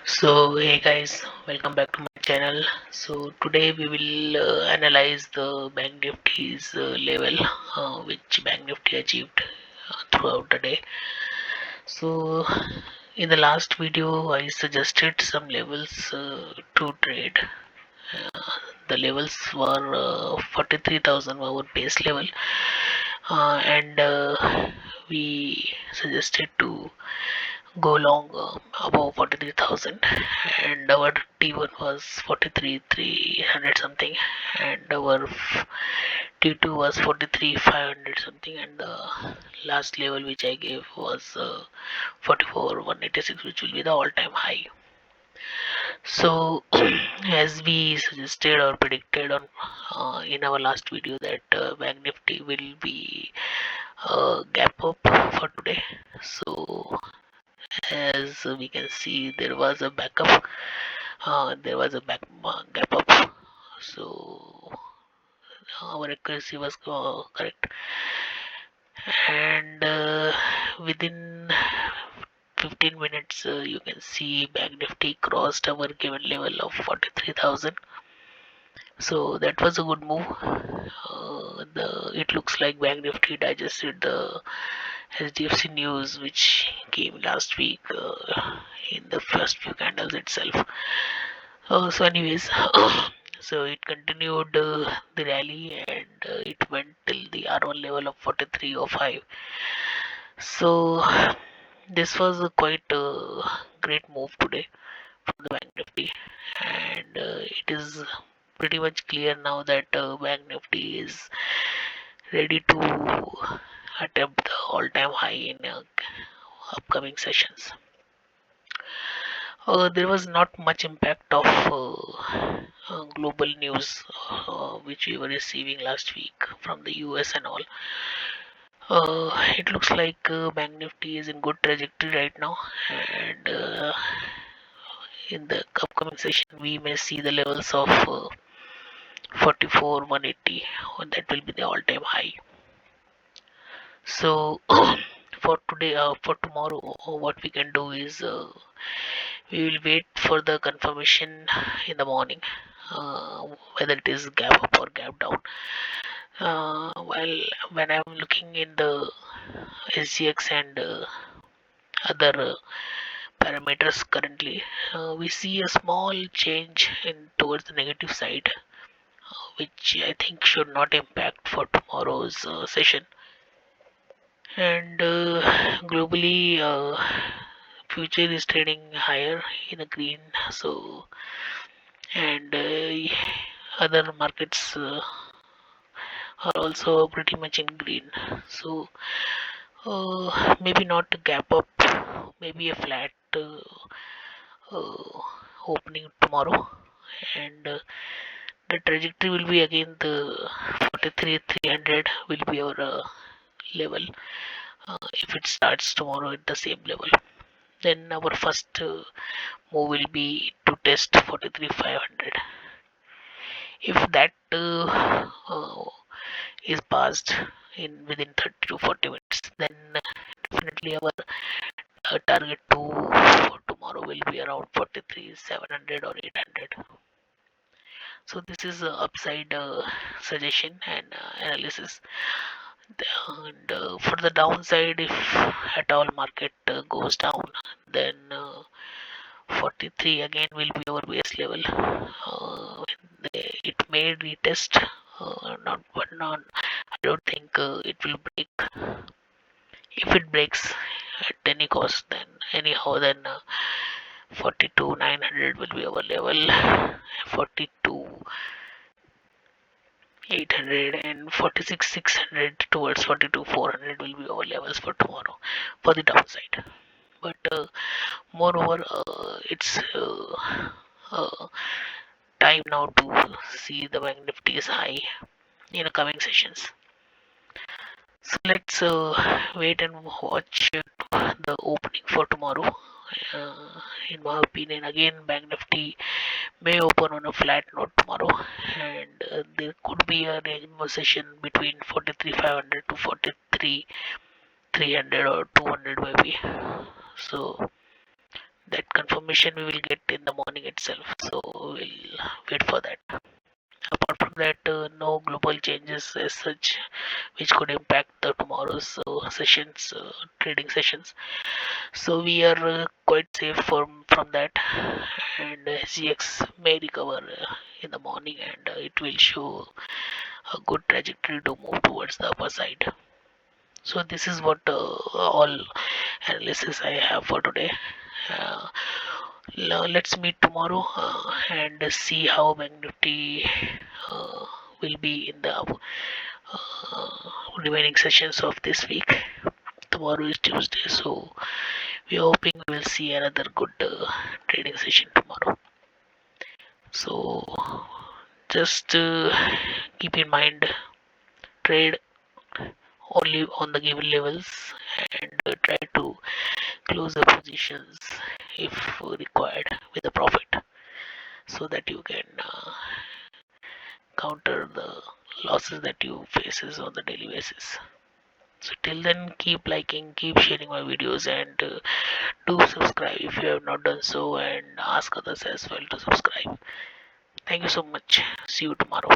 So hey guys, welcome back to my channel. So today we will analyze the Bank Nifty's level, which Bank Nifty achieved throughout the day. So in the last video, I suggested some levels to trade. The levels were 43,000 our base level, and we suggested to go long above 43,000, and our T1 was 43,300 something, and our T2 was 43,500 something, and the last level which I gave was 44,186, which will be the all-time high. So as we suggested or predicted on in our last video that Bank Nifty will be gap up for today. So as we can see, there was a backup, there was a gap up. So our accuracy was correct, and within 15 minutes you can see Bank Nifty crossed our given level of 43,000. So that was a good move. It looks like Bank Nifty digested the HDFC news which came last week in the first few candles itself. So anyways, so it continued the rally, and it went till the R1 level of 43.05. So this was a quite great move today from the Bank Nifty, and it is pretty much clear now that Bank Nifty is ready to attempt the all-time high in upcoming sessions. There was not much impact of global news which we were receiving last week from the US and all. It looks like Bank Nifty is in good trajectory right now, and in the upcoming session we may see the levels of 44,180, and that will be the all-time high. So for tomorrow, what we can do is we will wait for the confirmation in the morning, whether it is gap up or gap down. While when I'm looking in the SGX and other parameters currently, we see a small change in towards the negative side, which I think should not impact for tomorrow's session. And globally, future is trading higher in the green. So and other markets are also pretty much in green. So maybe not a gap up, maybe a flat uh, opening tomorrow, and the trajectory will be again the 43,300 will be our level. If it starts tomorrow at the same level, then our first move will be to test 43,500. If that is passed in within 30 to 40 minutes, then definitely our target to for tomorrow will be around 43,700 or 800. So this is a upside suggestion and analysis. And for the downside, if at all market goes down, then 43 again will be our base level. It may retest, not but not. I don't think it will break. If it breaks at any cost, then anyhow, then 42,900 will be our level. 42,800 and 46,600 towards 42,400 will be our levels for tomorrow for the downside. But moreover, it's time now to see the Bank Nifty is high in the coming sessions. So let's wait and watch the opening for tomorrow. In my opinion, again, Bank Nifty may open on a flat note tomorrow, and there could be a range session between 43,500 to 43,300 or 200 maybe. So That confirmation we will get in the morning itself, so we'll wait for that. Apart from that, no global changes as such which could impact the tomorrow's sessions, trading sessions. So we are quite safe from that, and SGX may recover in the morning, and it will show a good trajectory to move towards the upper side. So this is what all analysis I have for today. Uh, let's meet tomorrow and see how Banknifty uh, will be in the remaining sessions of this week. Tomorrow is Tuesday, so we are hoping we will see another good trading session tomorrow. So just keep in mind, trade only on the given levels, and try to close the positions if required with a profit, so that you can counter the losses that you faces on the daily basis. So till then, keep liking, keep sharing my videos, and do subscribe if you have not done so, and ask others as well to subscribe. Thank you so much. See you tomorrow.